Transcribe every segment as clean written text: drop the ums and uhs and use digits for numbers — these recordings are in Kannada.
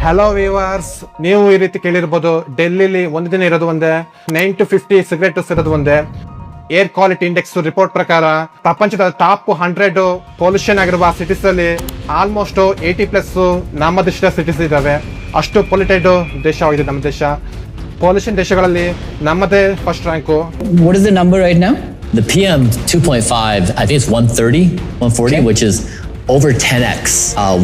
ಹಲೋ ವ್ಯೂವರ್ಸ್, ನೀವು ಈ ರೀತಿ ಕೇಳಿರ್ಬೋದು, ಡೆಲ್ಲಿಲಿ ಒಂದು ದಿನ ಇರೋದು ಒಂದೇ, 9 to 50 ಸಿಗರೇಟ್ಸ್ ಇರೋದು ಒಂದೇ. ಏರ್ ಕ್ವಾಲಿಟಿ ಇಂಡೆಕ್ಸ್ ರಿಪೋರ್ಟ್ ಪ್ರಕಾರ ಪ್ರಪಂಚದ ಟಾಪ್ 100 ಪೊಲ್ಯೂಷನ್ ಆಗಿರುವ ಸಿಟೀಸ್ ಅಲ್ಲಿ ಆಲ್ಮೋಸ್ಟ್ 80+ ನಮ್ಮ ದೇಶದ ಸಿಟೀಸ್ ಇದಾವೆ. ಅಷ್ಟು ಪೊಲ್ಯೂಟೆಡ್ ದೇಶವಾಗಿದೆ ನಮ್ಮ ದೇಶ. ಪೊಲ್ಯೂಷನ್ ದೇಶಗಳಲ್ಲಿ ನಮ್ಮದೇ first rank. What is the number right now? The PM 2.5, I think it's 130, 140, Okay. which is over 10x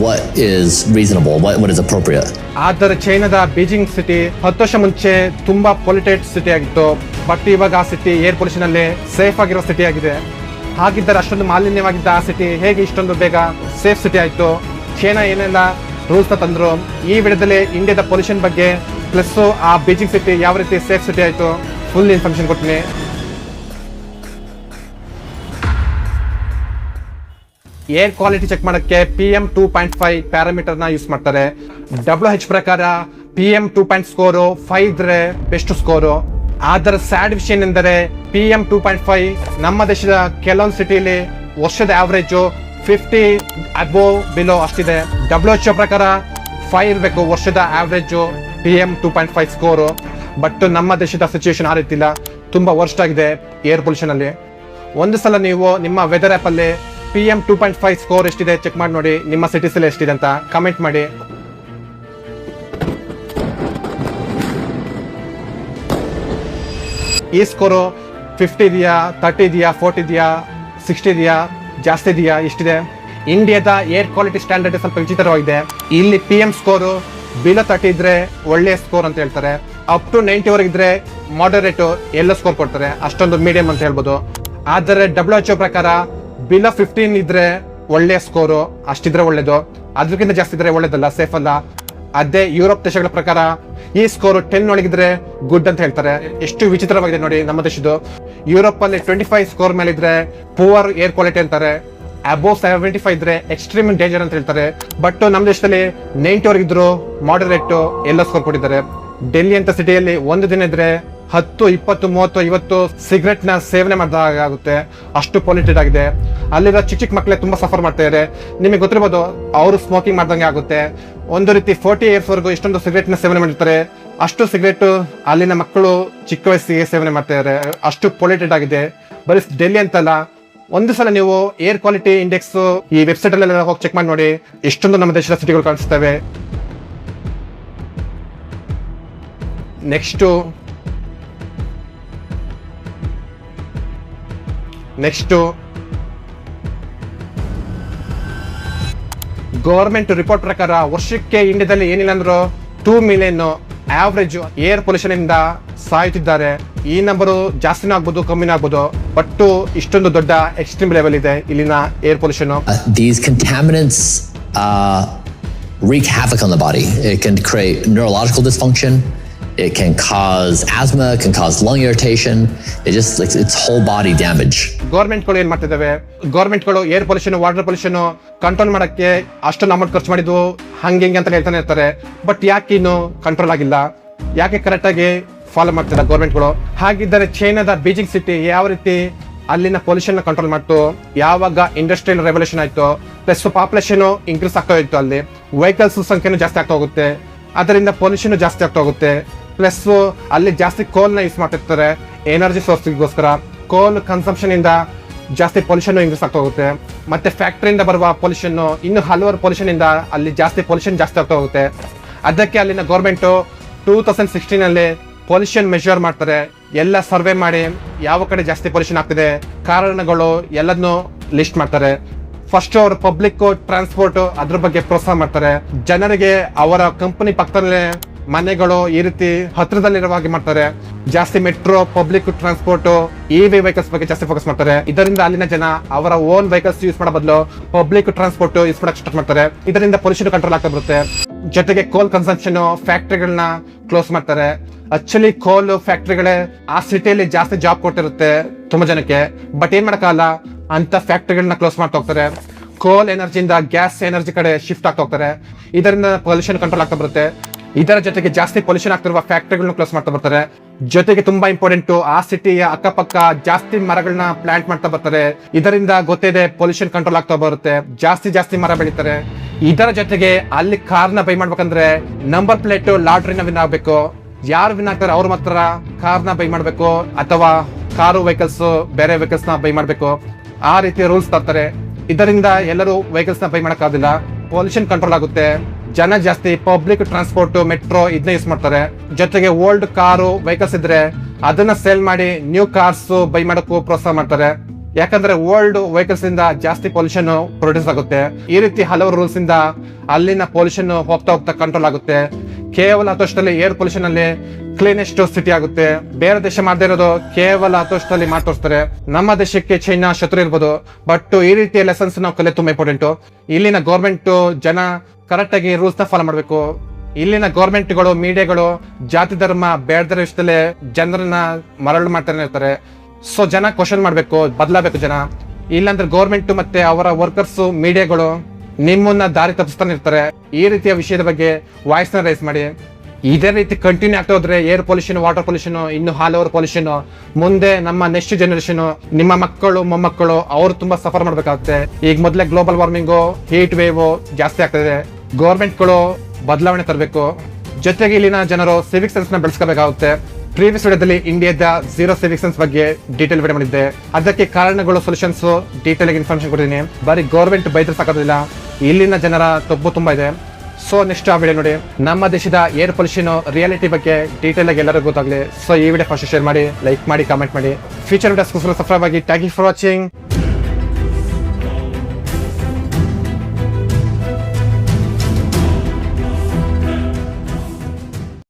what is reasonable, what is appropriate. ಆದರೆ ಚೈನಾದ ಬೀಜಿಂಗ್ ಸಿಟಿ 10 ವರ್ಷ ಮುಂಚೆ ತುಂಬಾ ಪೊಲ್ಯೂಟೆಡ್ ಸಿಟಿ ಆಗಿತ್ತು. ಬಟ್ ಇವಾಗ ಆ ಸಿಟಿ ಏರ್ ಪೊಲ್ಯೂಷನ್ ಅಲ್ಲಿ ಸೇಫ್ ಆಗಿರೋ ಸಿಟಿ ಆಗಿದೆ. ಹಾಗಿದ್ದರೆ ಅಷ್ಟೊಂದು ಮಾಲಿನ್ಯವಾಗಿದ್ದ ಆ ಸಿಟಿ ಹೇಗೆ ಇಷ್ಟೊಂದು ಬೇಗ ಸೇಫ್ ಸಿಟಿ ಆಯಿತು? ಚೈನಾ ಏನೆಲ್ಲ ರೂಲ್ಸ್ ತಂದ್ರು? ಈ ವಿಡಿಯೋದಲ್ಲಿ ಇಂಡಿಯಾದ ಪೊಲ್ಯೂಷನ್ ಬಗ್ಗೆ ಪ್ಲಸ್ ಆ ಬೀಜಿಂಗ್ ಸಿಟಿ ಯಾವ ರೀತಿ ಸೇಫ್ ಸಿಟಿ ಆಯಿತು ಫುಲ್ ಇನ್ಫಾರ್ಮೇಶನ್ ಕೊಡ್ತೀನಿ. ಏರ್ ಕ್ವಾಲಿಟಿ ಚೆಕ್ ಮಾಡೋಕ್ಕೆ PM 2.5 ಪ್ಯಾರಾಮೀಟರ್ನ ಯೂಸ್ ಮಾಡ್ತಾರೆ. WHO ಪ್ರಕಾರ PM 2 ಸ್ಕೋರು 5 ಇದ್ರೆ ಬೆಸ್ಟ್ ಸ್ಕೋರು. ಅದರ ಸ್ಯಾಡ್ ವಿಷಯ ಏನೆಂದರೆ PM 2.5 ನಮ್ಮ ದೇಶದ ಕೆಲವೊಂದು ಸಿಟಿಲಿ ವರ್ಷದ ಆವರೇಜು 50 ಅಬೋವ್ ಬಿಲೋ ಅಷ್ಟಿದೆ. WHO ಪ್ರಕಾರ 5 ಇರಬೇಕು ವರ್ಷದ ಆವರೇಜು PM 2.5 ಸ್ಕೋರು. ಬಟ್ ನಮ್ಮ ದೇಶದ ಸಿಚುವೇಶನ್ ಆ ರೀತಿ ಇಲ್ಲ, ತುಂಬಾ ವರ್ಸ್ಟ್ ಆಗಿದೆ ಏರ್ ಪೊಲ್ಯೂಷನ್ ಅಲ್ಲಿ. ಒಂದು ಸಲ ನೀವು ನಿಮ್ಮ ವೆದರ್ ಆ್ಯಪ್ ಅಲ್ಲಿ PM 2.5 ಸ್ಕೋರ್ ಎಷ್ಟಿದೆ ಚೆಕ್ ಮಾಡಿ ನೋಡಿ, ನಿಮ್ಮ ಸಿಟೀಸ್ ಅಲ್ಲಿ ಎಷ್ಟಿದೆ ಅಂತ ಕಮೆಂಟ್ ಮಾಡಿ. ಈ ಸ್ಕೋರು 50 ಇದೆಯಾ, 30 ಇದೆಯಾ, 40 ಇದೆಯಾ, 60 ಇದೆಯಾ, ಜಾಸ್ತಿ ಇದೆಯಾ, ಎಷ್ಟಿದೆ? ಇಂಡಿಯಾದ ಏರ್ ಕ್ವಾಲಿಟಿ ಸ್ಟ್ಯಾಂಡರ್ಡ್ ಸ್ವಲ್ಪ ವಿಚಿತ್ರವಾಗಿದೆ. ಇಲ್ಲಿ PM ಸ್ಕೋರು ಬಿಲೋ 30 ಇದ್ರೆ ಒಳ್ಳೆಯ ಸ್ಕೋರ್ ಅಂತ ಹೇಳ್ತಾರೆ. ಅಪ್ ಟು 90 ವರೆಗೆ ಇದ್ರೆ ಮಾಡರೇಟ್ ಎಲ್ಲೋ ಸ್ಕೋರ್ ಕೊಡ್ತಾರೆ, ಅಷ್ಟೊಂದು ಮೀಡಿಯಂ ಅಂತ ಹೇಳ್ಬೋದು. ಆದರೆ WHO ಪ್ರಕಾರ ಬಿಲೋ 15 ಇದ್ರೆ ಒಳ್ಳೆಯ ಸ್ಕೋರು, ಅಷ್ಟಿದ್ರೆ ಒಳ್ಳೇದು, ಅದಕ್ಕಿಂತ ಜಾಸ್ತಿ ಇದ್ರೆ ಒಳ್ಳೇದಲ್ಲ, ಸೇಫ್ ಅಲ್ಲ. ಅದೇ ಯುರೋಪ್ ದೇಶಗಳ ಪ್ರಕಾರ ಈ ಸ್ಕೋರ್ 10 ಒಳಗಿದ್ರೆ ಗುಡ್ ಅಂತ ಹೇಳ್ತಾರೆ. ಎಷ್ಟು ವಿಚಿತ್ರವಾಗಿದೆ ನೋಡಿ ನಮ್ಮ ದೇಶದ್ದು. ಯುರೋಪ್ ಅಲ್ಲಿ 25 ಸ್ಕೋರ್ ಮೇಲೆ ಇದ್ರೆ ಪುವರ್ ಏರ್ ಕ್ವಾಲಿಟಿ ಅಂತಾರೆ, ಅಬೋವ್ 75 ಇದ್ರೆ ಎಕ್ಸ್ಟ್ರೀಮ್ ಡೇಂಜರ್ ಅಂತ ಹೇಳ್ತಾರೆ. ಬಟ್ ನಮ್ಮ ದೇಶದಲ್ಲಿ 90 ವರೆಗಿದ್ರು ಮಾಡರೇಟ್ ಎಲ್ಲ ಸ್ಕೋರ್ ಕೊಟ್ಟಿದ್ದಾರೆ. ಡೆಲ್ಲಿ ಅಂತ ಸಿಟಿಯಲ್ಲಿ ಒಂದು ದಿನ ಇದ್ರೆ 10, 20, 30, 50 ಸಿಗರೆಟ್ ನ ಸೇವನೆ ಮಾಡಿದಾಗುತ್ತೆ, ಅಷ್ಟು ಪೊಲ್ಯೂಟೆಡ್ ಆಗಿದೆ. ಅಲ್ಲಿರೋ ಚಿಕ್ಕ ಮಕ್ಕಳೇ ತುಂಬಾ ಸಫರ್ ಮಾಡ್ತಾ ಇದ್ದಾರೆ. ನಿಮಗೆ ಗೊತ್ತಿರ್ಬೋದು, ಅವರು ಸ್ಮೋಕಿಂಗ್ ಮಾಡ್ದಂಗೆ ಆಗುತ್ತೆ. ಒಂದು ರೀತಿ 40 ಇಯರ್ಸ್ ವರೆಗೂ ಇಷ್ಟೊಂದು ಸಿಗರೆಟ್ ನ ಸೇವನೆ ಮಾಡಿರ್ತಾರೆ. ಅಷ್ಟು ಸಿಗರೆಟ್ ಅಲ್ಲಿನ ಮಕ್ಕಳು ಚಿಕ್ಕ ವಯಸ್ಸಿಗೆ ಸೇವನೆ ಮಾಡ್ತಾ ಇದ್ದಾರೆ, ಅಷ್ಟು ಪೊಲ್ಯೂಟೆಡ್ ಆಗಿದೆ. ಬರೀ ಡೆಲ್ಲಿ ಅಂತಲ್ಲ, ಒಂದು ಸಲ ನೀವು ಏರ್ ಕ್ವಾಲಿಟಿ ಇಂಡೆಕ್ಸ್ ಈ ವೆಬ್ಸೈಟ್ ಅಲ್ಲೆಲ್ಲ ಹೋಗಿ ಚೆಕ್ ಮಾಡಿ ನೋಡಿ, ಎಷ್ಟೊಂದು ನಮ್ಮ ದೇಶದ ಸಿಟಿಗಳು ಕಾಣಿಸ್ತವೆ. ನೆಕ್ಸ್ಟ್ ಗವರ್ಮೆಂಟ್ ರಿಪೋರ್ಟ್ ಪ್ರಕಾರ ವರ್ಷಕ್ಕೆ ಇಂಡಿಯಾದಲ್ಲಿ ಏನಿಲ್ಲ ಅಂದ್ರೂ 2 ಮಿಲಿಯನ್ ಆವರೇಜ್ ಏರ್ ಪೊಲ್ಯೂಷನ್ ಇಂದ ಸಾಯುತ್ತಿದ್ದಾರೆ. ಈ ನಂಬರು ಜಾಸ್ತಿನೂ ಆಗ್ಬೋದು, ಕಮ್ಮಿನೂ ಆಗ್ಬೋದು, ಬಟ್ ಇಷ್ಟೊಂದು ದೊಡ್ಡ ಎಕ್ಸ್ಟ್ರೀಮ್ ಲೆವೆಲ್ ಇದೆ ಇಲ್ಲಿನ air pollution. These contaminants wreak havoc on the body. It can create neurological dysfunction. It can cause asthma, it can cause lung irritation. It's whole body damage. ಗೌರ್ಮೆಂಟ್ಗಳು ಏನ್ ಮಾಡ್ತಿದ್ದಾವೆ? ಗೌರ್ಮೆಂಟ್ಗಳು air pollution, water pollution control ಮಾಡಕ್ಕೆ ಅಷ್ಟೊಂದು ಅಮೌಂಟ್ ಖರ್ಚು ಮಾಡಿದ್ವು ಹಂಗೆ ಅಂತ ಹೇಳ್ತಾನೆ ಇರ್ತಾರೆ. ಬಟ್ ಯಾಕೆ ಇನ್ನು ಕಂಟ್ರೋಲ್ ಆಗಿಲ್ಲ? ಯಾಕೆ ಕರೆಕ್ಟ್ ಆಗಿ ಫಾಲೋ ಮಾಡ್ತಿಲ್ಲ ಗೌರ್ಮೆಂಟ್ಗಳು? ಹಾಗಿದ್ದರೆ ಚೈನಾದ ಬೀಜಿಂಗ್ ಸಿಟಿ ಯಾವ ರೀತಿ ಅಲ್ಲಿನ ಪೊಲ್ಯೂಷನ್ ಕಂಟ್ರೋಲ್ ಮಾಡ್ತು? ಯಾವಾಗ ಇಂಡಸ್ಟ್ರಿಯಲ್ ರೆವಲ್ಯೂಷನ್ ಆಯ್ತು, ಪ್ಲಸ್ ಪಾಪ್ಯುಲೇಷನ್ ಇನ್ಕ್ರೀಸ್ ಆಗ್ತಾ ಇತ್ತು, ಅಲ್ಲಿ ವೆಹಿಕಲ್ಸ್ ಸಂಖ್ಯೆನೂ ಜಾಸ್ತಿ ಆಗ್ತಾ ಹೋಗುತ್ತೆ, ಅದರಿಂದ ಪೊಲ್ಯೂಷನ್ ಜಾಸ್ತಿ ಆಗ್ತಾ ಹೋಗುತ್ತೆ. ಪ್ಲಸ್ ಅಲ್ಲಿ ಜಾಸ್ತಿ ಕೋಲ್ನ ಯೂಸ್ ಮಾಡ್ತಿರ್ತಾರೆ ಎನರ್ಜಿ ಸೋರ್ಸ್ಗೋಸ್ಕರ. ಕೋಲ್ ಕನ್ಸಂಪ್ಷನ್ ಇಂದ ಜಾಸ್ತಿ ಪೊಲ್ಯೂಷನ್ ಇನ್ಕ್ರೀಸ್ ಆಗ್ತಾ ಹೋಗುತ್ತೆ. ಮತ್ತೆ ಫ್ಯಾಕ್ಟ್ರಿಯಿಂದ ಬರುವ ಪೊಲ್ಯೂಷನ್, ಇನ್ನು ಹಲವಾರು ಪೊಲ್ಯೂಷನ್ ಇಂದ ಅಲ್ಲಿ ಪೊಲ್ಯೂಷನ್ ಜಾಸ್ತಿ ಆಗ್ತಾ ಹೋಗುತ್ತೆ. ಅದಕ್ಕೆ ಅಲ್ಲಿನ ಗೌರ್ಮೆಂಟ್ 2016 ಅಲ್ಲಿ ಪೊಲ್ಯೂಷನ್ ಮೆಷರ್ ಮಾಡ್ತಾರೆ. ಎಲ್ಲ ಸರ್ವೆ ಮಾಡಿ ಯಾವ ಕಡೆ ಜಾಸ್ತಿ ಪೊಲ್ಯೂಷನ್ ಆಗ್ತಿದೆ, ಕಾರಣಗಳು ಎಲ್ಲದನ್ನು ಲಿಸ್ಟ್ ಮಾಡ್ತಾರೆ. ಫಸ್ಟ್ ಅವರು ಪಬ್ಲಿಕ್ ಟ್ರಾನ್ಸ್ಪೋರ್ಟ್ ಅದ್ರ ಬಗ್ಗೆ ಪ್ರೋತ್ಸಾಹ ಮಾಡ್ತಾರೆ. ಜನರಿಗೆ ಅವರ ಕಂಪನಿ ಪಕ್ಕದಲ್ಲೇ ಮನೆಗಳು ಈ ರೀತಿ ಹತ್ರದಲ್ಲಿರುವ ಹಾಗೆ ಮಾಡ್ತಾರೆ. ಜಾಸ್ತಿ metro, public transport, EV vehicles ಬಗ್ಗೆ ಜಾಸ್ತಿ ಫೋಕಸ್ ಮಾಡ್ತಾರೆ. ಇದರಿಂದ ಅಲ್ಲಿನ ಜನ ಅವರ ಓನ್ ವೆಹಿಕಲ್ಸ್ ಯೂಸ್ ಮಾಡೋ ಬದಲು ಪಬ್ಲಿಕ್ ಟ್ರಾನ್ಸ್ಪೋರ್ಟ್ ಯೂಸ್ ಮಾಡಕ್ಕೆ ಸ್ಟಾರ್ಟ್ ಮಾಡ್ತಾರೆ. ಇದರಿಂದ ಪೊಲ್ಯೂಷನ್ ಕಂಟ್ರೋಲ್ ಆಗ್ತಾ ಬರುತ್ತೆ. ಜೊತೆಗೆ ಕೋಲ್ ಕನ್ಸಂಪ್ಷನ್, ಫ್ಯಾಕ್ಟ್ರಿಗಳನ್ನ ಕ್ಲೋಸ್ ಮಾಡ್ತಾರೆ. ಆಕ್ಚುಲಿ ಕೋಲ್ ಫ್ಯಾಕ್ಟ್ರಿಗಳೇ ಆ ಸಿಟಿಯಲ್ಲಿ ಜಾಸ್ತಿ ಜಾಬ್ ಕೊಟ್ಟಿರುತ್ತೆ ತುಂಬಾ ಜನಕ್ಕೆ. ಬಟ್ ಏನ್ ಮಾಡಕ್ಕಾಗಲ್ಲ, ಅಂತ ಫ್ಯಾಕ್ಟ್ರಿಗಳನ್ನ ಕ್ಲೋಸ್ ಮಾಡ್ತಾ ಹೋಗ್ತಾರೆ. ಕೋಲ್ ಎನರ್ಜಿಯಿಂದ ಗ್ಯಾಸ್ ಎನರ್ಜಿ ಕಡೆ ಶಿಫ್ಟ್ ಆಗ್ತಾ ಹೋಗ್ತಾರೆ. ಇದರಿಂದ ಪೊಲ್ಯೂಷನ್ ಕಂಟ್ರೋಲ್ ಆಗ್ತಾ ಬರುತ್ತೆ. ಇದರ ಜೊತೆಗೆ ಜಾಸ್ತಿ ಪೊಲ್ಯೂಷನ್ ಆಗ್ತಿರುವ ಫ್ಯಾಕ್ಟರಿಗಳನ್ನ ಕ್ಲೋಸ್ ಮಾಡ್ತಾ ಬರ್ತಾರೆ. ಜೊತೆಗೆ ತುಂಬಾ ಇಂಪಾರ್ಟೆಂಟ್, ಆ ಸಿಟಿಯ ಅಕ್ಕಪಕ್ಕ ಜಾಸ್ತಿ ಮರಗಳನ್ನ ಪ್ಲಾಂಟ್ ಮಾಡ್ತಾ ಬರ್ತಾರೆ. ಇದರಿಂದ ಗೊತ್ತಿದೆ ಪೊಲ್ಯೂಷನ್ ಕಂಟ್ರೋಲ್ ಆಗ್ತಾ ಬರುತ್ತೆ. ಜಾಸ್ತಿ ಮರ ಬೆಳೀತಾರೆ. ಇದರ ಜೊತೆಗೆ ಅಲ್ಲಿ ಕಾರ್ನ ಬೈ ಮಾಡ್ಬೇಕಂದ್ರೆ ನಂಬರ್ ಪ್ಲೇಟ್ ಲಾಟ್ರಿನ ವಿನ್ ಆಗ್ಬೇಕು. ಯಾರು ವಿನ್ ಆಗ್ತಾರೆ ಅವ್ರು ಮಾತ್ರ ಕಾರ್ನ ಬೈ ಮಾಡ್ಬೇಕು, ಅಥವಾ ಕಾರು ವೆಹಿಕಲ್ಸ್ ಬೇರೆ ವೆಹಿಕಲ್ಸ್ ನ ಬೈ ಮಾಡ್ಬೇಕು. ಆ ರೀತಿ ರೂಲ್ಸ್ ತರ್ತಾರೆ. ಇದರಿಂದ ಎಲ್ಲರೂ ವೆಹಿಕಲ್ಸ್ ನ ಬೈ ಮಾಡಕ್ಕಾಗೋದಿಲ್ಲ. ಪೊಲ್ಯೂಷನ್ ಕಂಟ್ರೋಲ್ ಆಗುತ್ತೆ. ಜನ ಜಾಸ್ತಿ ಪಬ್ಲಿಕ್ ಟ್ರಾನ್ಸ್ಪೋರ್ಟ್, ಮೆಟ್ರೋ ಇದನ್ನ ಯೂಸ್ ಮಾಡ್ತಾರೆ. ಜೊತೆಗೆ ಓಲ್ಡ್ ಕಾರು ವೆಹಿಕಲ್ಸ್ ಇದ್ರೆ ಅದನ್ನ ಸೇಲ್ ಮಾಡಿ ನ್ಯೂ ಕಾರ್ಸ್ ಬೈ ಮಾಡಕ್ಕೂ ಪ್ರೋತ್ಸಾಹ ಮಾಡ್ತಾರೆ. ಯಾಕಂದ್ರೆ ಓಲ್ಡ್ ವೆಹಿಕಲ್ಸ್ ಇಂದ ಜಾಸ್ತಿ ಪೊಲ್ಯೂಷನ್ ಪ್ರೊಡ್ಯೂಸ್ ಆಗುತ್ತೆ. ಈ ರೀತಿ ಹಲವು ರೂಲ್ಸ್ ಇಂದ ಅಲ್ಲಿನ ಪೊಲ್ಯೂಷನ್ ಹೋಗ್ತಾ ಹೋಗ್ತಾ ಕಂಟ್ರೋಲ್ ಆಗುತ್ತೆ. ಕೇವಲ 10 ವರ್ಷದಲ್ಲಿ ಏರ್ ಪೊಲ್ಯೂಷನ್ ಅಲ್ಲಿ ಕ್ಲೀನೆಸ್ಟ್ ಸಿಟಿ ಆಗುತ್ತೆ. ಬೇರೆ ದೇಶ ಮಾಡದೇ ಇರೋದು ಕೇವಲ 10 ವರ್ಷದಲ್ಲಿ ಮಾಡಿ ತೋರಿಸ್ತಾರೆ. ನಮ್ಮ ದೇಶಕ್ಕೆ ಚೈನಾ ಶತ್ರು ಇರ್ಬೋದು, ಬಟ್ ಈ ರೀತಿಯ ಲೆಸನ್ಸ್ ನಾವು ಕಲಿಯೋದು ತುಂಬಾ ಇಂಪಾರ್ಟೆಂಟ್. ಇಲ್ಲಿನ ಗೌರ್ಮೆಂಟ್ ಜನ ಕರೆಕ್ಟ್ ಆಗಿ ರೂಲ್ಸ್ ನ ಫಾಲೋ ಮಾಡ್ಬೇಕು. ಇಲ್ಲಿನ ಗೌರ್ಮೆಂಟ್ಗಳು, ಮೀಡಿಯಾಗಳು ಜಾತಿ ಧರ್ಮ ಬೇಡದ ವಿಷಯದಲ್ಲೇ ಜನರನ್ನ ಮರಳು ಮಾಡ್ತಾನೆ ಇರ್ತಾರೆ. ಸೊ ಜನ ಕ್ವಶನ್ ಮಾಡ್ಬೇಕು, ಬದಲಾಗಬೇಕು ಜನ. ಇಲ್ಲಾಂದ್ರೆ ಗೌರ್ಮೆಂಟ್ ಮತ್ತೆ ಅವರ ವರ್ಕರ್ಸ್, ಮೀಡಿಯಾಗಳು ನಿಮ್ಮನ್ನ ದಾರಿ ತಪ್ಪಿಸ್ತಾನೆ ಇರ್ತಾರೆ. ಈ ರೀತಿಯ ವಿಷಯದ ಬಗ್ಗೆ ವಾಯ್ಸ್ ನ ರೈಸ್ ಮಾಡಿ. ಇದೇ ರೀತಿ ಕಂಟಿನ್ಯೂ ಆಗ್ತಾ ಹೋದ್ರೆ ಏರ್ ಪೊಲ್ಯೂಷನ್, ವಾಟರ್ ಪೊಲ್ಯೂಷನ್, ಇನ್ನು ಹಲವಾರು ಪೊಲ್ಯೂಷನ್, ಮುಂದೆ ನಮ್ಮ ನೆಕ್ಸ್ಟ್ ಜನರೇಷನ್, ನಿಮ್ಮ ಮಕ್ಕಳು, ಮೊಮ್ಮಕ್ಕಳು ಅವ್ರು ತುಂಬಾ ಸಫರ್ ಮಾಡ್ಬೇಕಾಗುತ್ತೆ. ಈಗ ಮೊದಲೇ ಗ್ಲೋಬಲ್ ವಾರ್ಮಿಂಗು, ಹೀಟ್ ವೇವ್ ಜಾಸ್ತಿ ಆಗ್ತದೆ. ಗೌರ್ಮೆಂಟ್ಗಳು ಬದಲಾವಣೆ ತರಬೇಕು. ಜೊತೆಗೆ ಇಲ್ಲಿನ ಜನರು ಸಿವಿಕ್ ಸೆನ್ಸ್ ನ ಬೆಳೆಸ್ಕೋಬೇಕಾಗುತ್ತೆ. ಪ್ರೀವಿಯಸ್ ವಿಡಿಯೋದಲ್ಲಿ ಇಂಡಿಯಾದ ಝೀರೋ ಸಿವಿಕ್ ಸೆನ್ಸ್ ಬಗ್ಗೆ ಡೀಟೇಲ್ ವಿಡಿಯೋ ಮಾಡಿದ್ದೆ. ಅದಕ್ಕೆ ಕಾರಣಗಳು, ಸೊಲ್ಯೂಷನ್ಸ್ ಡೀಟೇಲ್ ಆಗಿ ಇನ್ಫಾರ್ಮೇಶನ್ ಕೊಟ್ಟಿದ್ದೀನಿ. ಬರೀ ಗೌರ್ಮೆಂಟ್ ಬೈದ್ರೆ ಸಾಕೋದಿಲ್ಲ, ಇಲ್ಲಿನ ಜನರ ತಪ್ಪು ತುಂಬಾ ಇದೆ. ಸೊ ನೆಕ್ಸ್ಟ್ ಆ ವಿಡಿಯೋ ನೋಡಿ. ನಮ್ಮ ದೇಶದ ಏರ್ ಪೊಲ್ಯೂಷನ್ ರಿಯಾಲಿಟಿ ಬಗ್ಗೆ ಡೀಟೇಲ್ ಆಗಿ ಎಲ್ಲರಿಗೂ ಗೊತ್ತಾಗಲಿ. ಸೊ ಈ ವಿಡಿಯೋ ಫಸ್ಟ್ ಶೇರ್ ಮಾಡಿ, ಲೈಕ್ ಮಾಡಿ, ಕಾಮೆಂಟ್ ಮಾಡಿ. ಫ್ಯೂಚರ್ ವಿಡಿಯೋಸ್ಗೋಸ್ಕರ ಸಬ್ಸ್ಕ್ರೈಬ್ ಆಗಿ. Thank you for watching.